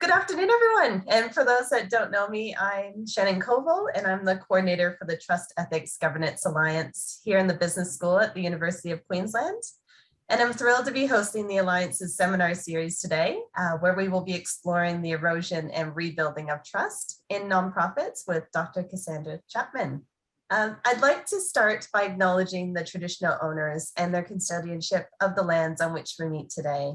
Good afternoon, everyone. And for those that don't know me, I'm Shannon Koval, and I'm the coordinator for the Trust Ethics Governance Alliance here in the Business School at the University of Queensland. And I'm thrilled to be hosting the Alliance's seminar series today, where we will be exploring the erosion and rebuilding of trust in nonprofits with Dr. Cassandra Chapman. I'd like to start by acknowledging the traditional owners and their custodianship of the lands on which we meet today.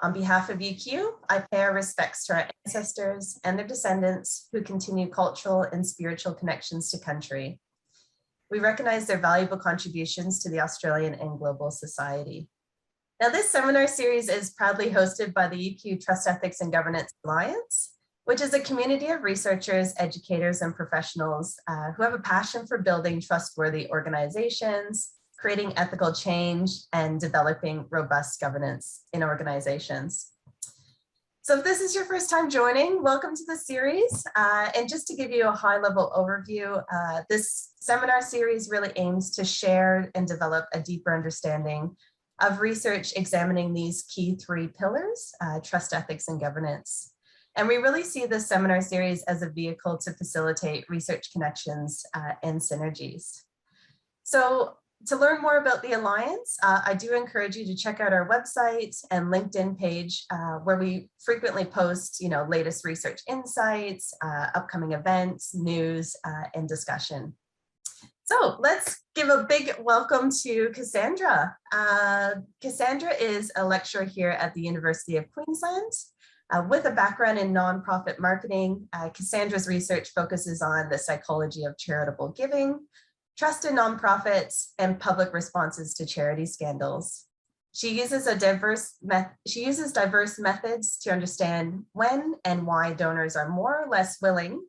On behalf of UQ, I pay our respects to our ancestors and their descendants who continue cultural and spiritual connections to country. We recognize their valuable contributions to the Australian and global society. Now, this seminar series is proudly hosted by the UQ Trust Ethics and Governance Alliance, which is a community of researchers, educators, and professionals who have a passion for building trustworthy organizations, creating ethical change, and developing robust governance in organizations. So if this is your first time joining, welcome to the series. And just to give you a high-level overview, this seminar series really aims to share and develop a deeper understanding of research examining these key three pillars, trust, ethics, and governance. And we really see this seminar series as a vehicle to facilitate research connections and synergies. So to learn more about the Alliance, I do encourage you to check out our website and LinkedIn page where we frequently post, latest research insights, upcoming events, news, and discussion. So let's give a big welcome to Cassandra. Cassandra is a lecturer here at the University of Queensland. With a background in nonprofit marketing, Cassandra's research focuses on the psychology of charitable giving, trust in nonprofits, and public responses to charity scandals. She uses diverse methods to understand when and why donors are more or less willing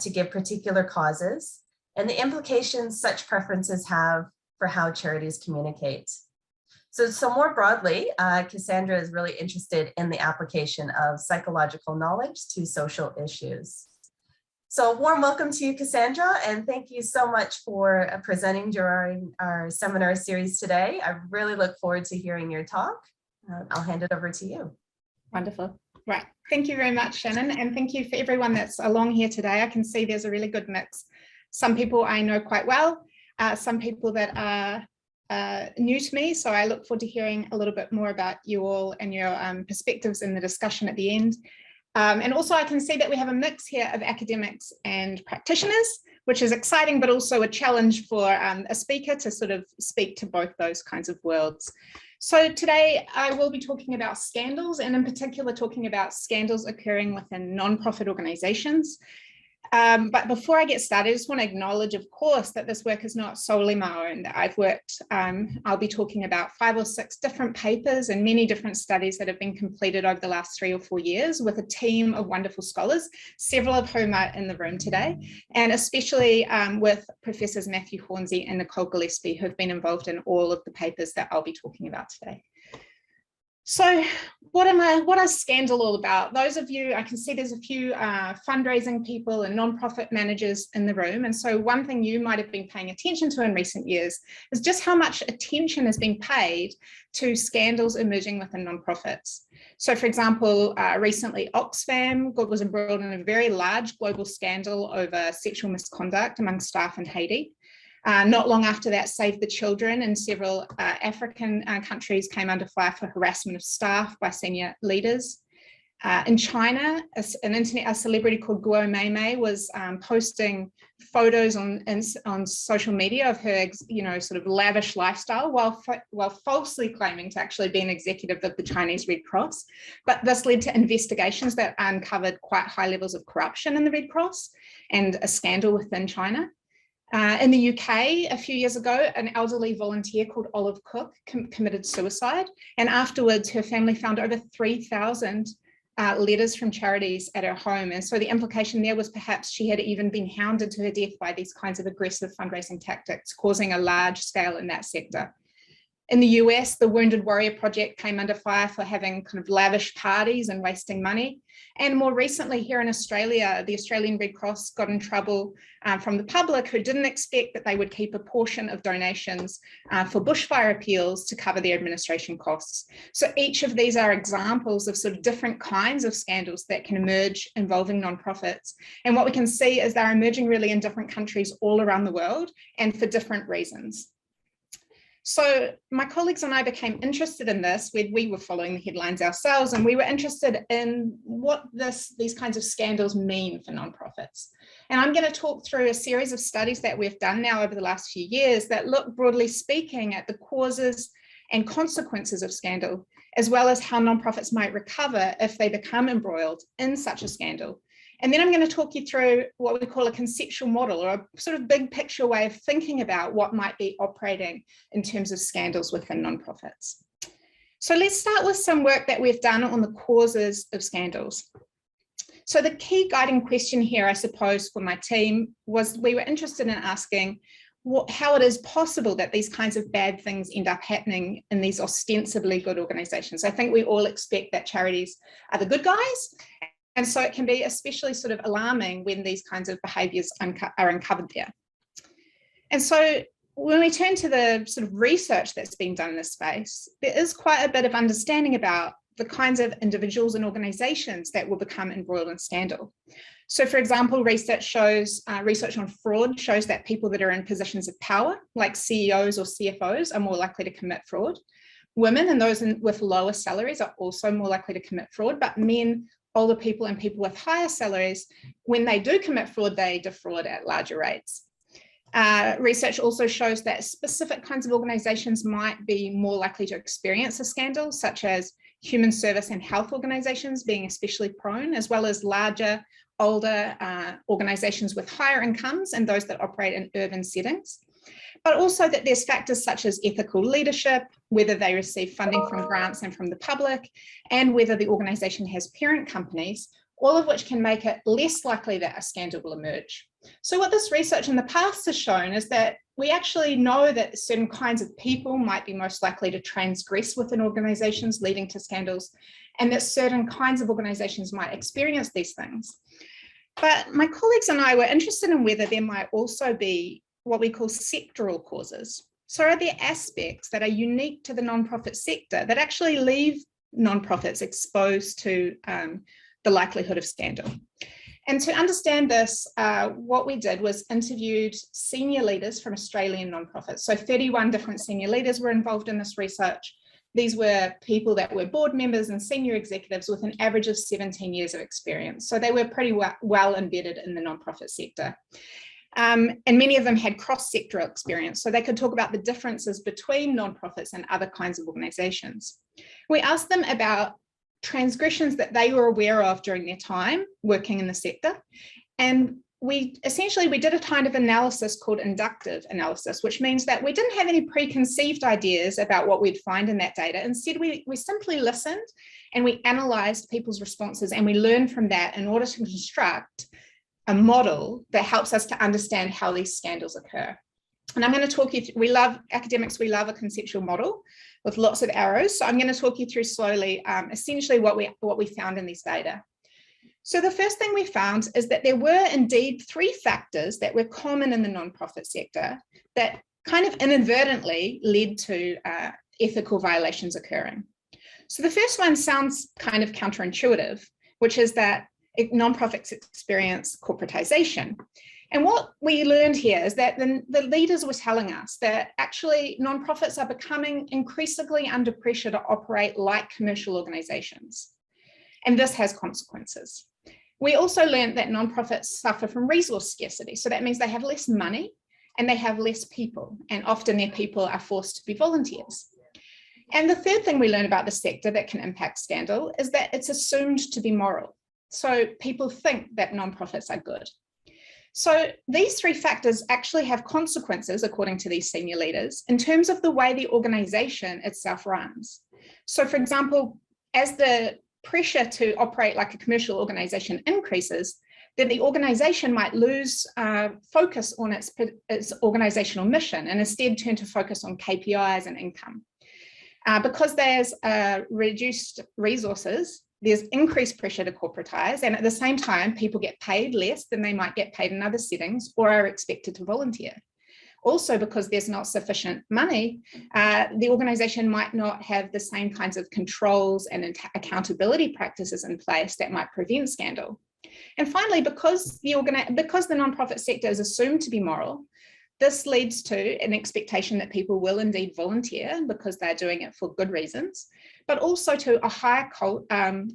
to give particular causes, and the implications such preferences have for how charities communicate. So more broadly, Cassandra is really interested in the application of psychological knowledge to social issues. So a warm welcome to you, Cassandra, and thank you so much for presenting during our seminar series today. I really look forward to hearing your talk. I'll hand it over to you. Wonderful. Right. Thank you very much, Shannon, and thank you for everyone that's along here today. I can see there's a really good mix. Some people I know quite well, some people that are new to me, so I look forward to hearing a little bit more about you all and your perspectives in the discussion at the end. And also I can see that we have a mix here of academics and practitioners, which is exciting, but also a challenge for a speaker to sort of speak to both those kinds of worlds. So today I will be talking about scandals, and in particular talking about scandals occurring within nonprofit organizations. But before I get started, I just want to acknowledge, of course, that this work is not solely my own. I've worked, I'll be talking about 5 or 6 different papers and many different studies that have been completed over the last 3 or 4 years with a team of wonderful scholars, several of whom are in the room today, and especially with Professors Matthew Hornsey and Nicole Gillespie, who have been involved in all of the papers that I'll be talking about today. So what is scandal all about? Those of you, I can see there's a few fundraising people and nonprofit managers in the room. And so one thing you might have been paying attention to in recent years is just how much attention is being paid to scandals emerging within nonprofits. So for example, recently Oxfam was embroiled in a very large global scandal over sexual misconduct among staff in Haiti. Not long after that, Save the Children in several African countries came under fire for harassment of staff by senior leaders. In China, a celebrity called Guo Meimei was posting photos on social media of her, sort of lavish lifestyle while falsely claiming to actually be an executive of the Chinese Red Cross. But this led to investigations that uncovered quite high levels of corruption in the Red Cross and a scandal within China. In the UK, a few years ago, an elderly volunteer called Olive Cook committed suicide, and afterwards her family found over 3,000 letters from charities at her home. And so the implication there was perhaps she had even been hounded to her death by these kinds of aggressive fundraising tactics, causing a large scale in that sector. In the US, the Wounded Warrior Project came under fire for having kind of lavish parties and wasting money. And more recently here in Australia, the Australian Red Cross got in trouble from the public who didn't expect that they would keep a portion of donations for bushfire appeals to cover their administration costs. So each of these are examples of sort of different kinds of scandals that can emerge involving nonprofits. And what we can see is they're emerging really in different countries all around the world and for different reasons. So my colleagues and I became interested in this when we were following the headlines ourselves, and we were interested in what these kinds of scandals mean for nonprofits. And I'm going to talk through a series of studies that we've done now over the last few years that look, broadly speaking, at the causes and consequences of scandal, as well as how nonprofits might recover if they become embroiled in such a scandal. And then I'm going to talk you through what we call a conceptual model, or a sort of big picture way of thinking about what might be operating in terms of scandals within nonprofits. So let's start with some work that we've done on the causes of scandals. So the key guiding question here, I suppose, for my team was we were interested in asking how it is possible that these kinds of bad things end up happening in these ostensibly good organizations. I think we all expect that charities are the good guys. And so it can be especially sort of alarming when these kinds of behaviours are uncovered there. And so when we turn to the sort of research that's been done in this space, there is quite a bit of understanding about the kinds of individuals and organisations that will become embroiled in scandal. So for example, research on fraud shows that people that are in positions of power, like CEOs or CFOs, are more likely to commit fraud. Women and those with lower salaries are also more likely to commit fraud, but men, older people and people with higher salaries, when they do commit fraud, they defraud at larger rates. Research also shows that specific kinds of organisations might be more likely to experience a scandal, such as human service and health organisations being especially prone, as well as larger, older organisations with higher incomes and those that operate in urban settings. But also that there's factors such as ethical leadership, whether they receive funding from grants and from the public, and whether the organisation has parent companies, all of which can make it less likely that a scandal will emerge. So what this research in the past has shown is that we actually know that certain kinds of people might be most likely to transgress within organisations, leading to scandals, and that certain kinds of organisations might experience these things. But my colleagues and I were interested in whether there might also be what we call sectoral causes. So are there aspects that are unique to the nonprofit sector that actually leave nonprofits exposed to the likelihood of scandal? And to understand this, what we did was interviewed senior leaders from Australian nonprofits. So 31 different senior leaders were involved in this research. These were people that were board members and senior executives with an average of 17 years of experience. So they were pretty well embedded in the nonprofit sector. And many of them had cross-sectoral experience, so they could talk about the differences between nonprofits and other kinds of organisations. We asked them about transgressions that they were aware of during their time working in the sector, and we did a kind of analysis called inductive analysis, which means that we didn't have any preconceived ideas about what we'd find in that data. Instead, we simply listened and we analysed people's responses, and we learned from that in order to construct a model that helps us to understand how these scandals occur. And I'm going to talk you through, we love a conceptual model with lots of arrows. So I'm going to talk you through slowly, essentially what we found in these data. So the first thing we found is that there were indeed 3 factors that were common in the nonprofit sector that kind of inadvertently led to ethical violations occurring. So the first one sounds kind of counterintuitive, which is that nonprofits experience corporatization. And what we learned here is that the leaders were telling us that actually nonprofits are becoming increasingly under pressure to operate like commercial organizations. And this has consequences. We also learned that nonprofits suffer from resource scarcity. So that means they have less money and they have less people, and often their people are forced to be volunteers. And the third thing we learn about the sector that can impact scandal is that it's assumed to be moral. So people think that nonprofits are good. So these 3 factors actually have consequences, according to these senior leaders, in terms of the way the organisation itself runs. So for example, as the pressure to operate like a commercial organisation increases, then the organisation might lose focus on its organisational mission and instead turn to focus on KPIs and income. Because there's reduced resources, there's increased pressure to corporatize, and at the same time, people get paid less than they might get paid in other settings or are expected to volunteer. Also, because there's not sufficient money, the organisation might not have the same kinds of controls and accountability practices in place that might prevent scandal. And finally, because the nonprofit sector is assumed to be moral, this leads to an expectation that people will indeed volunteer because they're doing it for good reasons, but also to a higher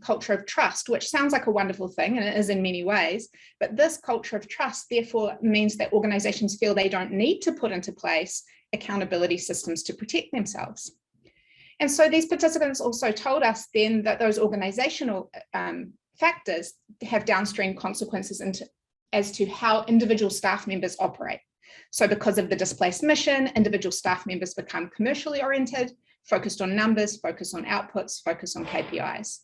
culture of trust, which sounds like a wonderful thing, and it is in many ways. But this culture of trust, therefore, means that organizations feel they don't need to put into place accountability systems to protect themselves. And so these participants also told us then that those organizational factors have downstream consequences as to how individual staff members operate. So because of the displaced mission, individual staff members become commercially oriented, focused on numbers, focused on outputs, focused on KPIs.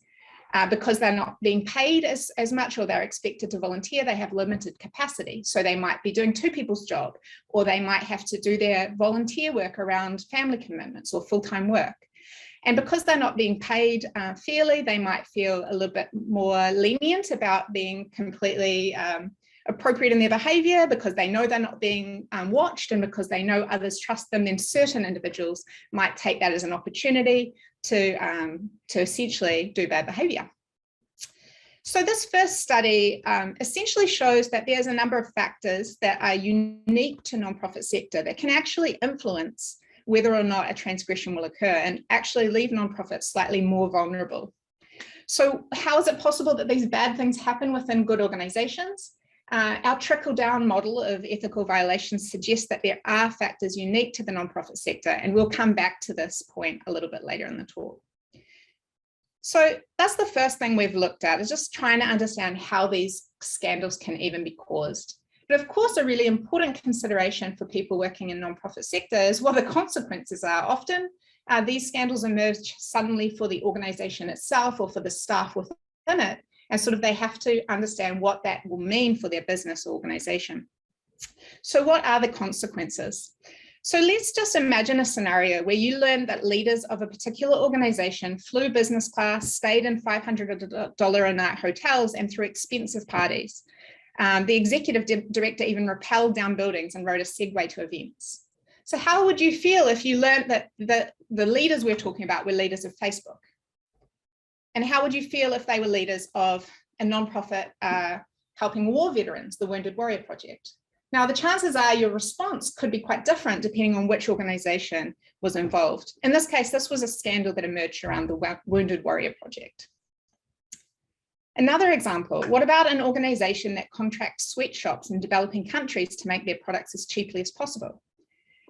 Because they're not being paid as much, or they're expected to volunteer, they have limited capacity. So they might be doing two people's job, or they might have to do their volunteer work around family commitments or full-time work. And because they're not being paid fairly, they might feel a little bit more lenient about being completely appropriate in their behaviour, because they know they're not being watched, and because they know others trust them, then certain individuals might take that as an opportunity to essentially do bad behaviour. So this first study essentially shows that there's a number of factors that are unique to nonprofit sector that can actually influence whether or not a transgression will occur, and actually leave nonprofits slightly more vulnerable. So how is it possible that these bad things happen within good organisations? Our trickle-down model of ethical violations suggests that there are factors unique to the nonprofit sector, and we'll come back to this point a little bit later in the talk. So that's the first thing we've looked at, is just trying to understand how these scandals can even be caused. But of course, a really important consideration for people working in nonprofit sector is what the consequences are. Often these scandals emerge suddenly for the organisation itself or for the staff within it. And sort of they have to understand what that will mean for their business or organisation. So what are the consequences? So let's just imagine a scenario where you learn that leaders of a particular organisation flew business class, stayed in $500 a night hotels and threw expensive parties. The executive director even rappelled down buildings and rode a Segway to events. So how would you feel if you learned that the leaders we're talking about were leaders of Facebook? And how would you feel if they were leaders of a nonprofit helping war veterans, the Wounded Warrior Project? Now, the chances are your response could be quite different depending on which organisation was involved. In this case, this was a scandal that emerged around the Wounded Warrior Project. Another example, what about an organisation that contracts sweatshops in developing countries to make their products as cheaply as possible?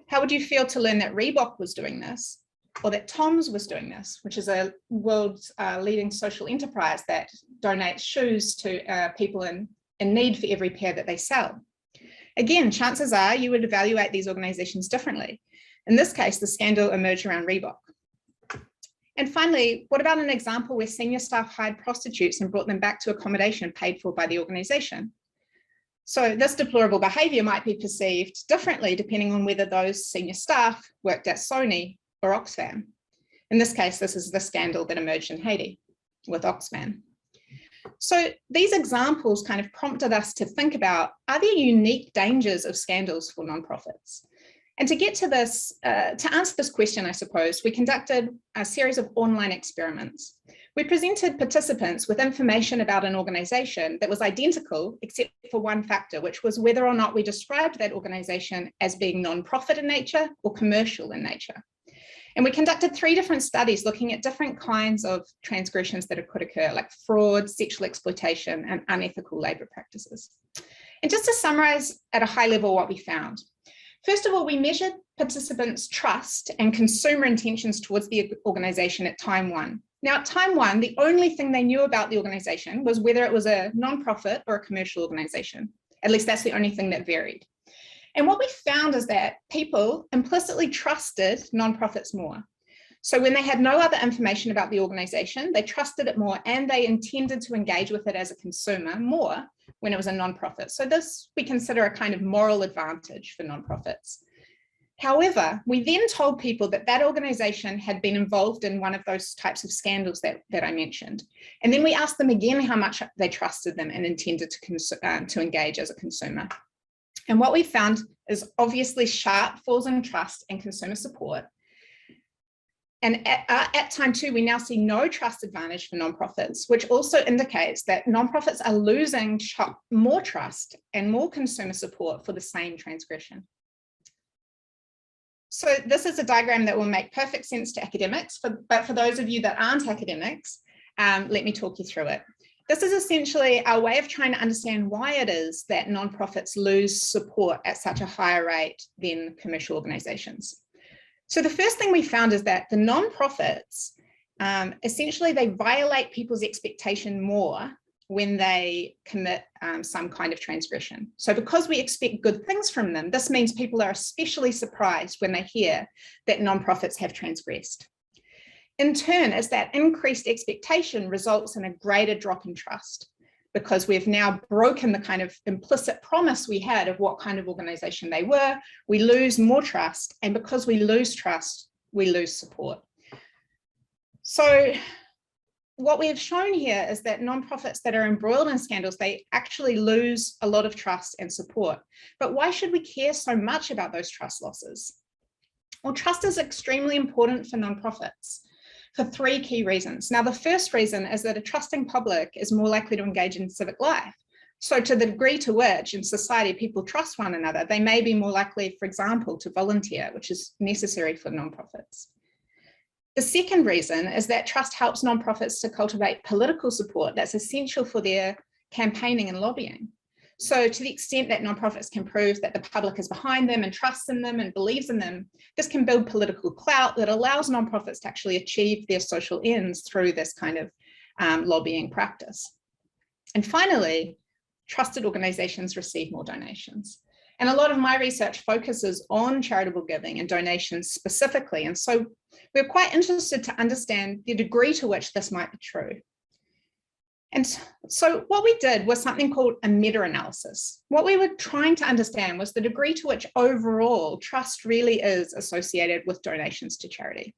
How would you feel to learn that Reebok was doing this, or that Tom's was doing this, which is a world's leading social enterprise that donates shoes to people in need for every pair that they sell? Again, chances are you would evaluate these organisations differently. In this case, the scandal emerged around Reebok. And finally, what about an example where senior staff hired prostitutes and brought them back to accommodation paid for by the organisation? So this deplorable behaviour might be perceived differently depending on whether those senior staff worked at Sony or Oxfam. In this case, this is the scandal that emerged in Haiti with Oxfam. So these examples kind of prompted us to think about, are there unique dangers of scandals for nonprofits? And to get to this, to answer this question, I suppose, we conducted a series of online experiments. We presented participants with information about an organisation that was identical, except for one factor, which was whether or not we described that organisation as being non-profit in nature or commercial in nature. And we conducted 3 different studies looking at different kinds of transgressions that could occur, like fraud, sexual exploitation, and unethical labour practices. And just to summarise at a high level what we found. First of all, we measured participants' trust and consumer intentions towards the organisation at time 1. Now, at time 1, the only thing they knew about the organisation was whether it was a non-profit or a commercial organisation. At least that's the only thing that varied. And what we found is that people implicitly trusted nonprofits more. So when they had no other information about the organisation, they trusted it more, and they intended to engage with it as a consumer more when it was a nonprofit. So this we consider a kind of moral advantage for nonprofits. However, we then told people that that organization had been involved in one of those types of scandals that I mentioned. And then we asked them again how much they trusted them and intended to engage as a consumer. And what we found is obviously sharp falls in trust and consumer support. And at time 2, we now see no trust advantage for nonprofits, which also indicates that nonprofits are losing more trust and more consumer support for the same transgression. So this is a diagram that will make perfect sense to academics, but for those of you that aren't academics, let me talk you through it. This is essentially our way of trying to understand why it is that nonprofits lose support at such a higher rate than commercial organizations. So the first thing we found is that the nonprofits, essentially they violate people's expectation more when they commit some kind of transgression. So because we expect good things from them, this means people are especially surprised when they hear that nonprofits have transgressed. In turn, as that increased expectation results in a greater drop in trust, because we've now broken the kind of implicit promise we had of what kind of organization they were, we lose more trust, and because we lose trust, we lose support. So what we have shown here is that nonprofits that are embroiled in scandals, they actually lose a lot of trust and support. But why should we care so much about those trust losses? Well, trust is extremely important for nonprofits for 3 key reasons. Now, the first reason is that a trusting public is more likely to engage in civic life. So to the degree to which in society people trust one another, they may be more likely, for example, to volunteer, which is necessary for nonprofits. The second reason is that trust helps nonprofits to cultivate political support that's essential for their campaigning and lobbying. So to the extent that nonprofits can prove that the public is behind them and trusts in them and believes in them, this can build political clout that allows nonprofits to actually achieve their social ends through this kind of lobbying practice. And finally, trusted organizations receive more donations. And a lot of my research focuses on charitable giving and donations specifically. And so we're quite interested to understand the degree to which this might be true. And so what we did was something called a meta-analysis. What we were trying to understand was the degree to which overall trust really is associated with donations to charity.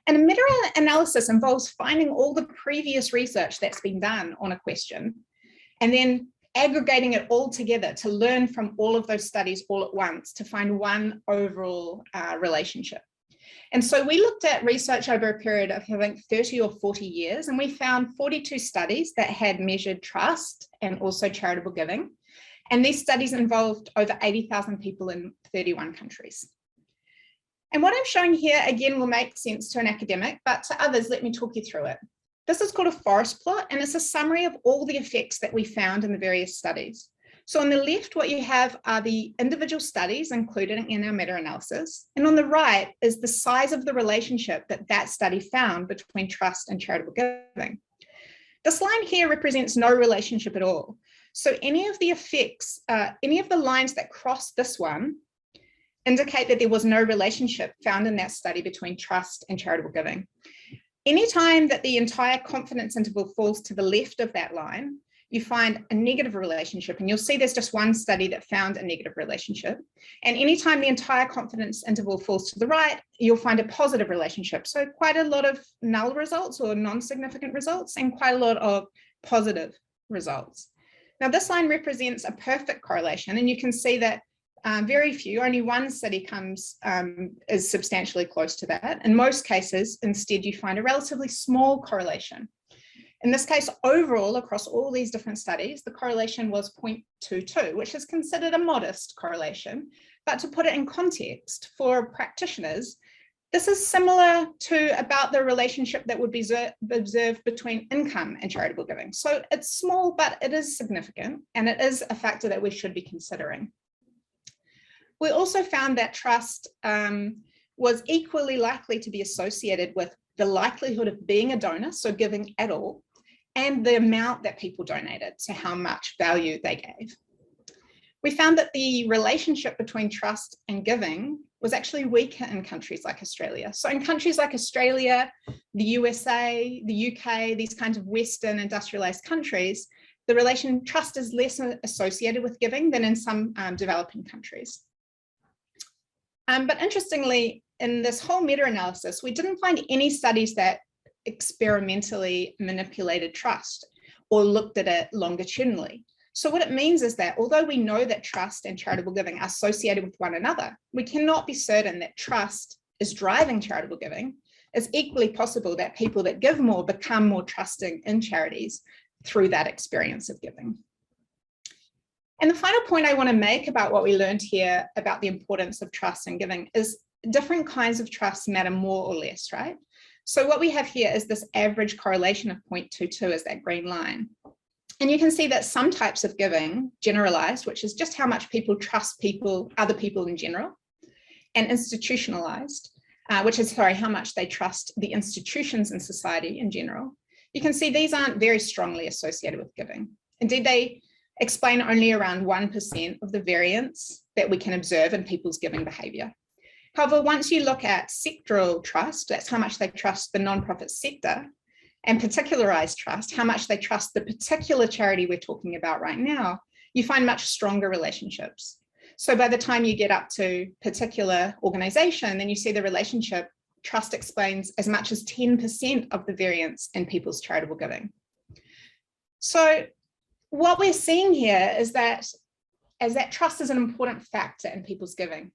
And a meta-analysis involves finding all the previous research that's been done on a question and then aggregating it all together to learn from all of those studies all at once to find one overall relationship. And so we looked at research over a period of, I think, 30 or 40 years, and we found 42 studies that had measured trust and also charitable giving. And these studies involved over 80,000 people in 31 countries. And what I'm showing here, again, will make sense to an academic, but to others, let me talk you through it. This is called a forest plot, and it's a summary of all the effects that we found in the various studies. So on the left, what you have are the individual studies included in our meta-analysis. And on the right is the size of the relationship that that study found between trust and charitable giving. This line here represents no relationship at all. So any of the effects, any of the lines that cross this one indicate that there was no relationship found in that study between trust and charitable giving. Anytime that the entire confidence interval falls to the left of that line, you find a negative relationship, and you'll see there's just one study that found a negative relationship. And anytime the entire confidence interval falls to the right, you'll find a positive relationship. So quite a lot of null results or non-significant results and quite a lot of positive results. Now this line represents a perfect correlation, and you can see that very few, only one study is substantially close to that. In most cases, instead, you find a relatively small correlation. In this case, overall, across all these different studies, the correlation was 0.22, which is considered a modest correlation. But to put it in context for practitioners, this is similar to about the relationship that would be observed between income and charitable giving. So it's small, but it is significant, and it is a factor that we should be considering. We also found that trust was equally likely to be associated with the likelihood of being a donor, so giving at all, and the amount that people donated, so how much value they gave. We found that the relationship between trust and giving was actually weaker in countries like Australia. So in countries like Australia, the USA, the UK, these kinds of Western industrialized countries, the trust is less associated with giving than in some developing countries. But interestingly, in this whole meta-analysis, we didn't find any studies that experimentally manipulated trust or looked at it longitudinally. So what it means is that although we know that trust and charitable giving are associated with one another, we cannot be certain that trust is driving charitable giving. It's equally possible that people that give more become more trusting in charities through that experience of giving. And the final point I want to make about what we learned here about the importance of trust and giving is different kinds of trust matter more or less, right? So what we have here is this average correlation of 0.22 as that green line. And you can see that some types of giving, generalized, which is just how much people trust people, other people in general, and institutionalized, which is, how much they trust the institutions in society in general. You can see these aren't very strongly associated with giving. Indeed, they explain only around 1% of the variance that we can observe in people's giving behavior. However, once you look at sectoral trust, that's how much they trust the nonprofit sector, and particularized trust, how much they trust the particular charity we're talking about right now, you find much stronger relationships. So by the time you get up to particular organization, then you see the relationship trust explains as much as 10% of the variance in people's charitable giving. So what we're seeing here is that trust is an important factor in people's giving.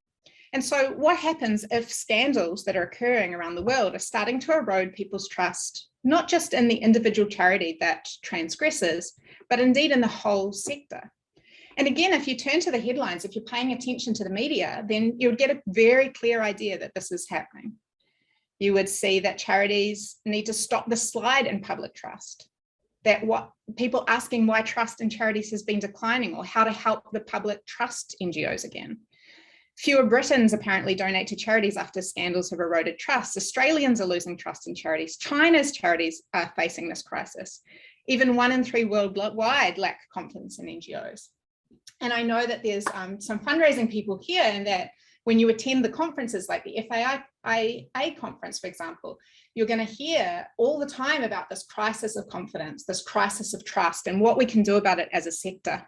And so what happens if scandals that are occurring around the world are starting to erode people's trust, not just in the individual charity that transgresses, but indeed in the whole sector? And again, if you turn to the headlines, if you're paying attention to the media, then you would get a very clear idea that this is happening. You would see that charities need to stop the slide in public trust, that what people asking why trust in charities has been declining or how to help the public trust NGOs again. Fewer Britons apparently donate to charities after scandals have eroded trust. Australians are losing trust in charities. China's charities are facing this crisis. Even 1 in 3 worldwide lack confidence in NGOs. And I know that there's some fundraising people here, and that when you attend the conferences like the FAIA conference, for example, you're going to hear all the time about this crisis of confidence, this crisis of trust, and what we can do about it as a sector.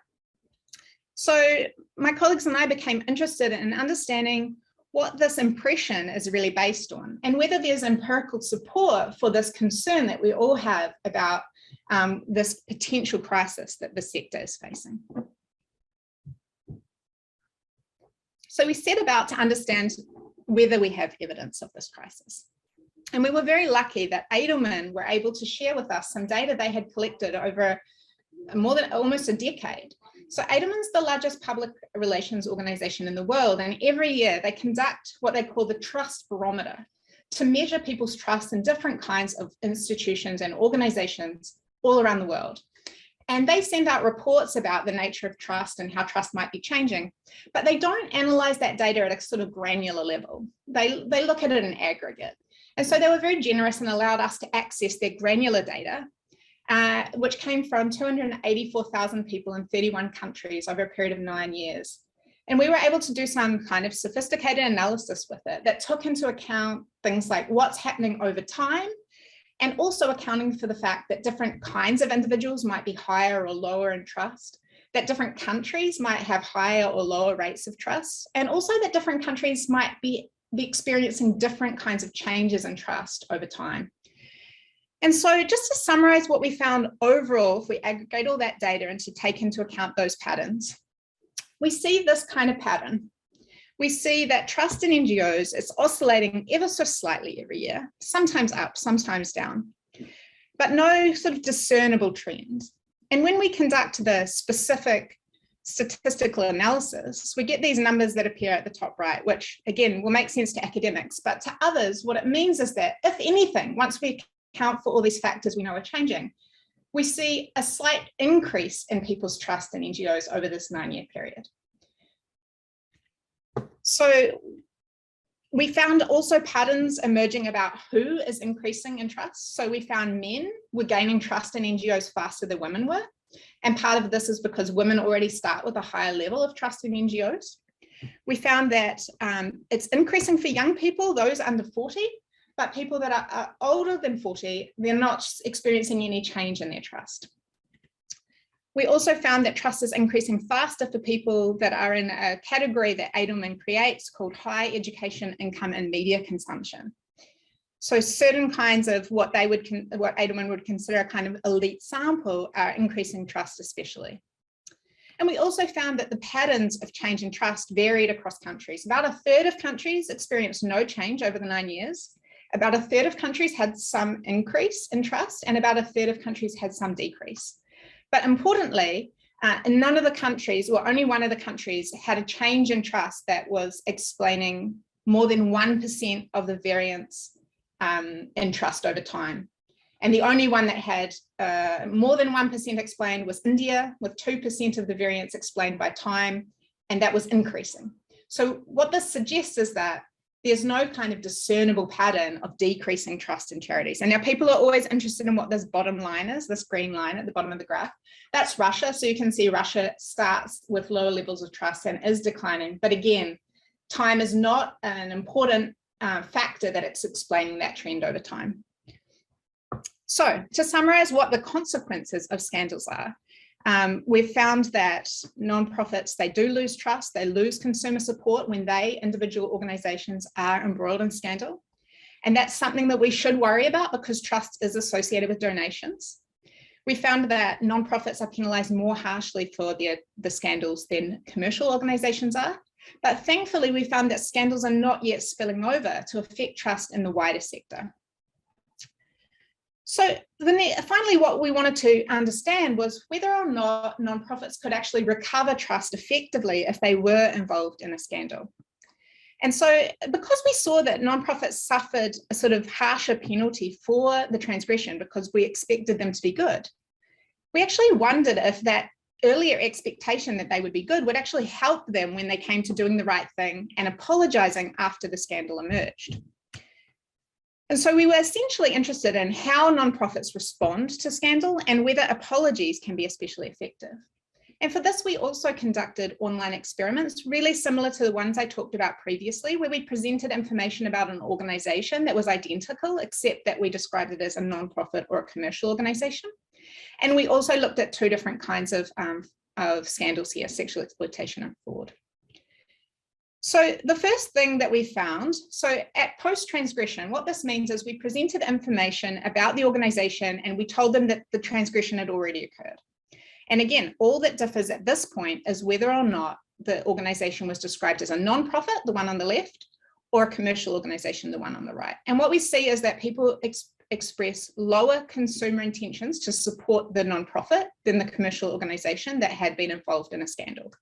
So my colleagues and I became interested in understanding what this impression is really based on, and whether there's empirical support for this concern that we all have about this potential crisis that the sector is facing. So we set about to understand whether we have evidence of this crisis. And we were very lucky that Edelman were able to share with us some data they had collected over more than almost a decade. So Edelman's the largest public relations organization in the world, and every year they conduct what they call the Trust Barometer to measure people's trust in different kinds of institutions and organizations all around the world. And they send out reports about the nature of trust and how trust might be changing, but they don't analyze that data at a sort of granular level. They look at it in aggregate. And so they were very generous and allowed us to access their granular data, which came from 284,000 people in 31 countries over a period of 9 years. And we were able to do some kind of sophisticated analysis with it that took into account things like what's happening over time, and also accounting for the fact that different kinds of individuals might be higher or lower in trust, that different countries might have higher or lower rates of trust, and also that different countries might be experiencing different kinds of changes in trust over time. And so just to summarize what we found overall, if we aggregate all that data and to take into account those patterns, we see this kind of pattern. We see that trust in NGOs is oscillating ever so slightly every year, sometimes up, sometimes down, but no sort of discernible trend. And when we conduct the specific statistical analysis, we get these numbers that appear at the top right, which again will make sense to academics, but to others, what it means is that if anything, once we account for all these factors we know are changing, we see a slight increase in people's trust in NGOs over this 9-year period. So we found also patterns emerging about who is increasing in trust. So we found men were gaining trust in NGOs faster than women were. And part of this is because women already start with a higher level of trust in NGOs. We found that it's increasing for young people, those under 40, but people that are older than 40, they're not experiencing any change in their trust. We also found that trust is increasing faster for people that are in a category that Edelman creates called high education, income, and media consumption. So certain kinds of what Edelman would consider a kind of elite sample are increasing trust especially. And we also found that the patterns of change in trust varied across countries. About a third of countries experienced no change over the 9 years. About a third of countries had some increase in trust, and about a third of countries had some decrease. But importantly, in none of the countries, or only one of the countries, had a change in trust that was explaining more than 1% of the variance in trust over time. And the only one that had more than 1% explained was India, with 2% of the variance explained by time, and that was increasing. So what this suggests is that there's no kind of discernible pattern of decreasing trust in charities. And now people are always interested in what this bottom line is, this green line at the bottom of the graph. That's Russia. So you can see Russia starts with lower levels of trust and is declining. But again, time is not an important factor that it's explaining that trend over time. So to summarize what the consequences of scandals are, we've found that nonprofits, they do lose trust, they lose consumer support when they, individual organizations, are embroiled in scandal. And that's something that we should worry about because trust is associated with donations. We found that nonprofits are penalized more harshly for the scandals than commercial organizations are. But thankfully, we found that scandals are not yet spilling over to affect trust in the wider sector. So finally, what we wanted to understand was whether or not nonprofits could actually recover trust effectively if they were involved in a scandal. And so because we saw that nonprofits suffered a sort of harsher penalty for the transgression because we expected them to be good, we actually wondered if that earlier expectation that they would be good would actually help them when they came to doing the right thing and apologizing after the scandal emerged. And so we were essentially interested in how nonprofits respond to scandal and whether apologies can be especially effective. And for this, we also conducted online experiments, really similar to the ones I talked about previously, where we presented information about an organization that was identical, except that we described it as a nonprofit or a commercial organization. And we also looked at two different kinds of scandals here, sexual exploitation and fraud. So the first thing that we found, so at post-transgression, what this means is we presented information about the organization and we told them that the transgression had already occurred. And again, all that differs at this point is whether or not the organization was described as a nonprofit, the one on the left, or a commercial organization, the one on the right. And what we see is that people express lower consumer intentions to support the nonprofit than the commercial organization that had been involved in a scandal.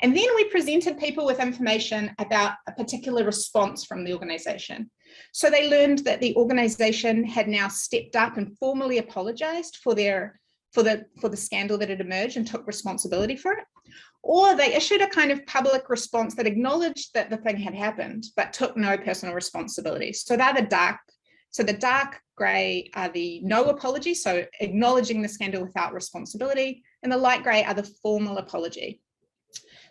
And then we presented people with information about a particular response from the organization. So they learned that the organization had now stepped up and formally apologized for the scandal that had emerged and took responsibility for it. Or they issued a kind of public response that acknowledged that the thing had happened, but took no personal responsibility. So they're the dark gray are the no apology, so acknowledging the scandal without responsibility, and the light gray are the formal apology.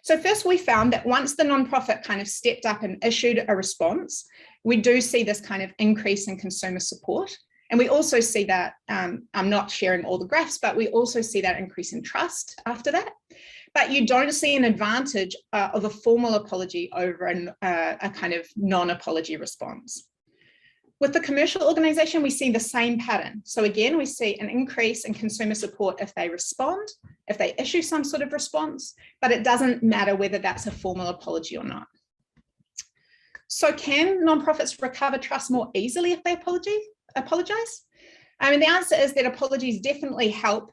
So first we found that once the nonprofit kind of stepped up and issued a response, we do see this kind of increase in consumer support. And we also see that, I'm not sharing all the graphs, but we also see that increase in trust after that. But you don't see an advantage of a formal apology over a kind of non-apology response. With the commercial organization, we see the same pattern. So again, we see an increase in consumer support if they respond, if they issue some sort of response, but it doesn't matter whether that's a formal apology or not. So can nonprofits recover trust more easily if they apologize? I mean, the answer is that apologies definitely help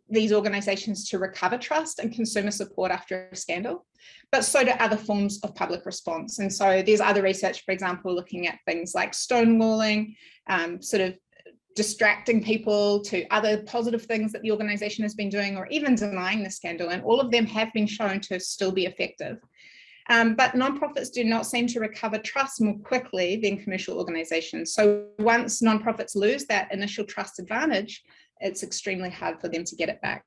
these organizations to recover trust and consumer support after a scandal, but so do other forms of public response. And so there's other research, for example, looking at things like stonewalling, sort of distracting people to other positive things that the organization has been doing, or even denying the scandal. And all of them have been shown to still be effective. But nonprofits do not seem to recover trust more quickly than commercial organizations. So once nonprofits lose that initial trust advantage, it's extremely hard for them to get it back.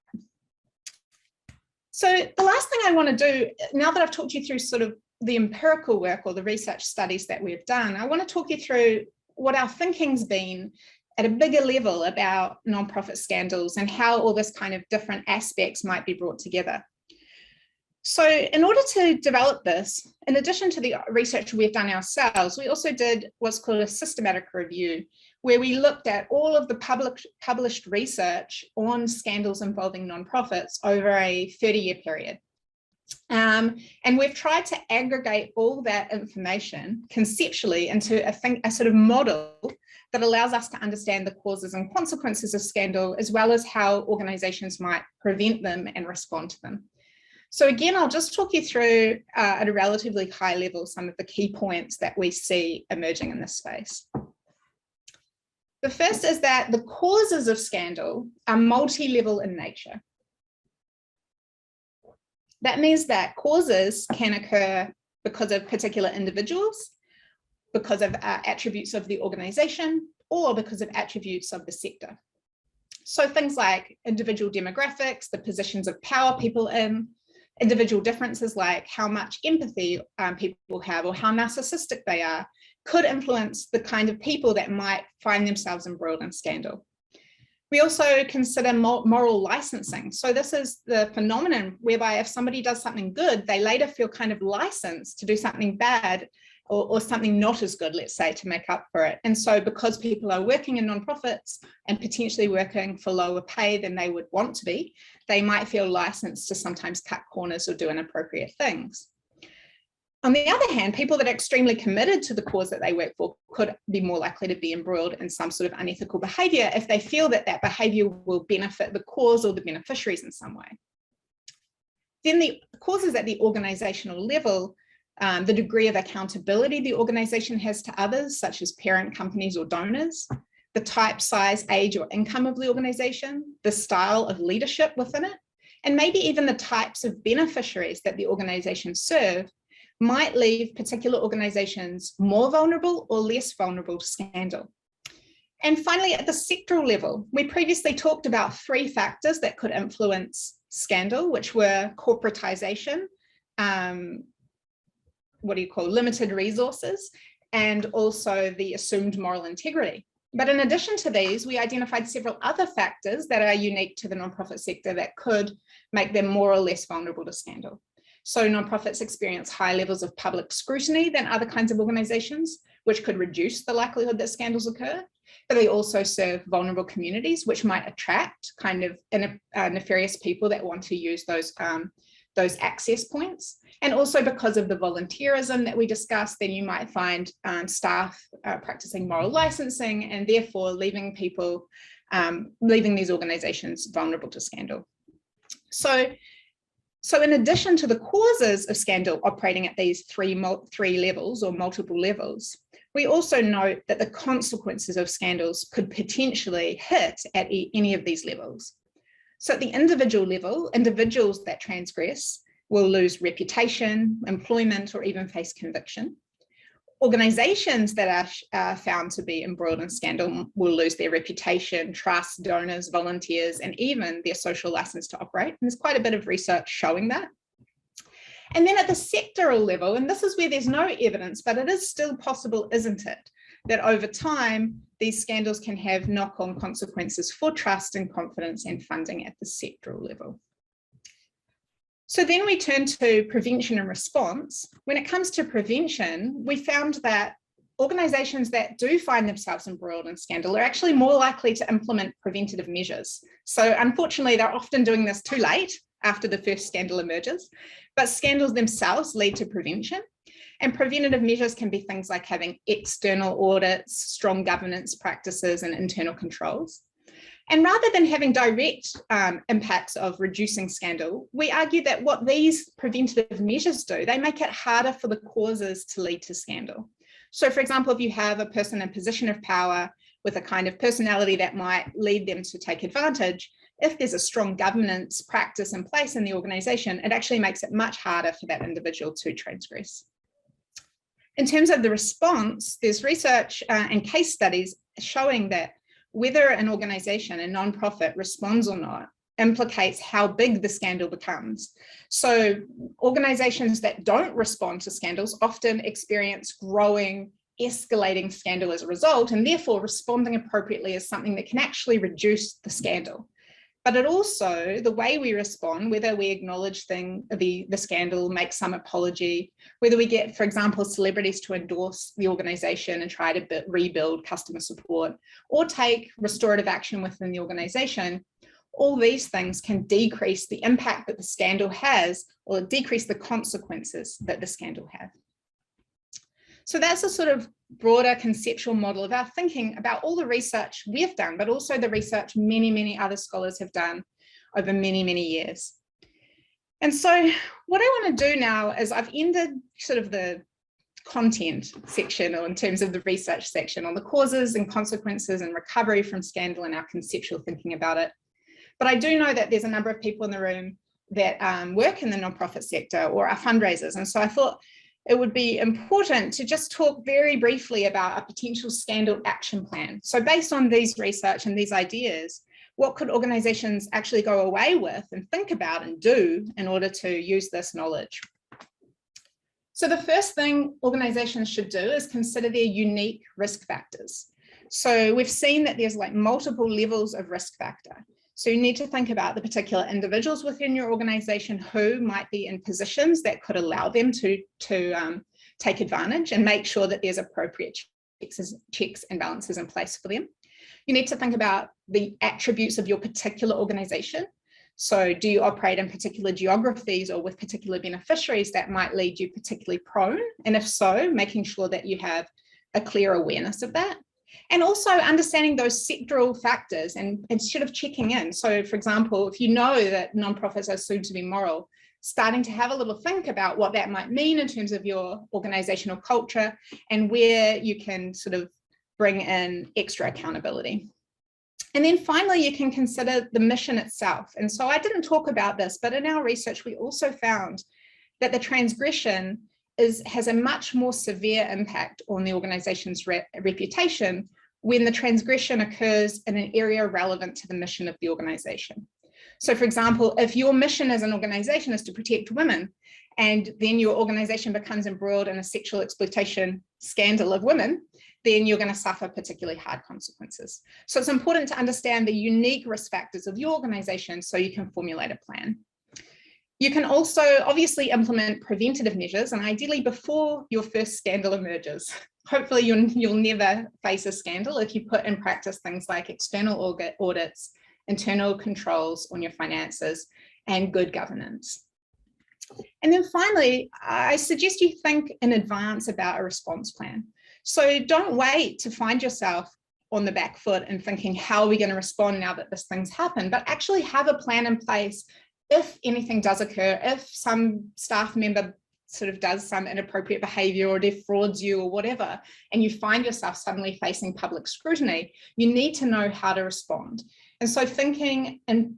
So the last thing I want to do, now that I've talked you through sort of the empirical work or the research studies that we've done, I want to talk you through what our thinking's been at a bigger level about nonprofit scandals and how all this kind of different aspects might be brought together. So in order to develop this, in addition to the research we've done ourselves, we also did what's called a systematic review, where we looked at all of the published research on scandals involving nonprofits over a 30-year period. And we've tried to aggregate all that information conceptually into a sort of model that allows us to understand the causes and consequences of scandal, as well as how organizations might prevent them and respond to them. So again, I'll just talk you through at a relatively high level some of the key points that we see emerging in this space. The first is that the causes of scandal are multi-level in nature. That means that causes can occur because of particular individuals, because of attributes of the organization, or because of attributes of the sector. So things like individual demographics, the positions of power people in, individual differences like how much empathy people have or how narcissistic they are could influence the kind of people that might find themselves embroiled in scandal. We also consider moral licensing. So this is the phenomenon whereby if somebody does something good, they later feel kind of licensed to do something bad or something not as good, let's say, to make up for it. And so because people are working in nonprofits and potentially working for lower pay than they would want to be, they might feel licensed to sometimes cut corners or do inappropriate things. On the other hand, people that are extremely committed to the cause that they work for could be more likely to be embroiled in some sort of unethical behavior if they feel that that behavior will benefit the cause or the beneficiaries in some way. Then the causes at the organizational level, the degree of accountability the organization has to others, such as parent companies or donors, the type, size, age, or income of the organization, the style of leadership within it, and maybe even the types of beneficiaries that the organizations serve might leave particular organizations more vulnerable or less vulnerable to scandal. And finally, at the sectoral level, we previously talked about 3 factors that could influence scandal, which were corporatization, limited resources, and also the assumed moral integrity. But in addition to these, we identified several other factors that are unique to the nonprofit sector that could make them more or less vulnerable to scandal. So nonprofits experience high levels of public scrutiny than other kinds of organizations, which could reduce the likelihood that scandals occur. But they also serve vulnerable communities, which might attract kind of nefarious people that want to use those access points. And also because of the volunteerism that we discussed, then you might find staff practicing moral licensing and therefore leaving these organizations vulnerable to scandal. So in addition to the causes of scandal operating at these three levels or multiple levels, we also note that the consequences of scandals could potentially hit at any of these levels. So at the individual level, individuals that transgress will lose reputation, employment, or even face conviction. Organizations that are found to be embroiled in scandal will lose their reputation, trust, donors, volunteers, and even their social license to operate. And there's quite a bit of research showing that. And then at the sectoral level, and this is where there's no evidence, but it is still possible, isn't it, that over time, these scandals can have knock-on consequences for trust and confidence and funding at the sectoral level. So then we turn to prevention and response. When it comes to prevention, we found that organizations that do find themselves embroiled in scandal are actually more likely to implement preventative measures. So unfortunately, they're often doing this too late after the first scandal emerges, but scandals themselves lead to prevention. And preventative measures can be things like having external audits, strong governance practices, and internal controls. And rather than having direct impacts of reducing scandal, we argue that what these preventative measures do, they make it harder for the causes to lead to scandal. So for example, if you have a person in a position of power with a kind of personality that might lead them to take advantage, if there's a strong governance practice in place in the organization, it actually makes it much harder for that individual to transgress. In terms of the response, there's research and case studies showing that whether an organization, a nonprofit, responds or not implicates how big the scandal becomes. So organizations that don't respond to scandals often experience growing escalating scandal as a result, and therefore responding appropriately is something that can actually reduce the scandal. But it also, the way we respond, whether we acknowledge the scandal, make some apology, whether we get, for example, celebrities to endorse the organisation and try to rebuild customer support, or take restorative action within the organisation, all these things can decrease the impact that the scandal has, or decrease the consequences that the scandal has. So that's a sort of broader conceptual model of our thinking about all the research we've done, but also the research many, many other scholars have done over many, many years. And so what I want to do now is I've ended sort of the content section, or in terms of the research section, on the causes and consequences and recovery from scandal and our conceptual thinking about it. But I do know that there's a number of people in the room that work in the nonprofit sector or are fundraisers. And so I thought it would be important to just talk very briefly about a potential scandal action plan. So based on these research and these ideas, what could organizations actually go away with and think about and do in order to use this knowledge? So the first thing organizations should do is consider their unique risk factors. So we've seen that there's like multiple levels of risk factor. So you need to think about the particular individuals within your organization who might be in positions that could allow them to take advantage, and make sure that there's appropriate checks and balances in place for them. You need to think about the attributes of your particular organization. So do you operate in particular geographies or with particular beneficiaries that might lead you particularly prone? And if so, making sure that you have a clear awareness of that. And also understanding those sectoral factors and sort of checking in. So for example, if you know that nonprofits are soon to be moral, starting to have a little think about what that might mean in terms of your organizational culture and where you can sort of bring in extra accountability. And then finally, you can consider the mission itself. And so I didn't talk about this, but in our research, we also found that the transgression has a much more severe impact on the organization's reputation when the transgression occurs in an area relevant to the mission of the organization. So for example, if your mission as an organization is to protect women, and then your organization becomes embroiled in a sexual exploitation scandal of women, then you're going to suffer particularly hard consequences. So it's important to understand the unique risk factors of your organization so you can formulate a plan. You can also obviously implement preventative measures, and ideally before your first scandal emerges. Hopefully you'll never face a scandal if you put in practice things like external audits, internal controls on your finances, and good governance. And then finally, I suggest you think in advance about a response plan. So don't wait to find yourself on the back foot and thinking, how are we going to respond now that this thing's happened? But actually have a plan in place if anything does occur, if some staff member sort of does some inappropriate behavior or defrauds you or whatever, and you find yourself suddenly facing public scrutiny, you need to know how to respond. And so thinking and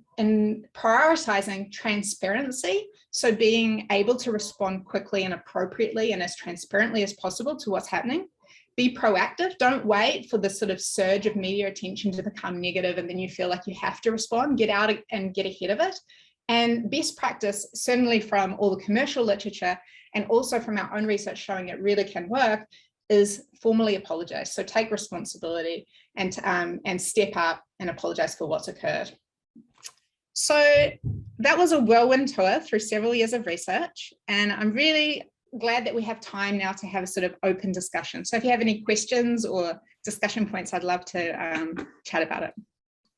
prioritizing transparency, so being able to respond quickly and appropriately and as transparently as possible to what's happening. Be proactive. Don't wait for the sort of surge of media attention to become negative and then you feel like you have to respond. Get out and get ahead of it. And best practice, certainly from all the commercial literature and also from our own research showing it really can work, is formally apologise. So take responsibility and step up and apologise for what's occurred. So that was a whirlwind tour through several years of research, and I'm really glad that we have time now to have a sort of open discussion. So if you have any questions or discussion points, I'd love to chat about it.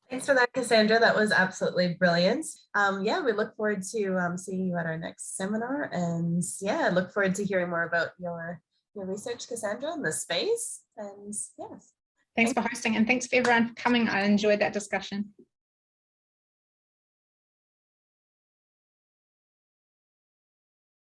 Thanks for that, Cassandra. That was absolutely brilliant. Yeah, we look forward to seeing you at our next seminar. And yeah, I look forward to hearing more about your research, Cassandra, in the space. And yes. Thanks for hosting, and thanks for everyone for coming. I enjoyed that discussion.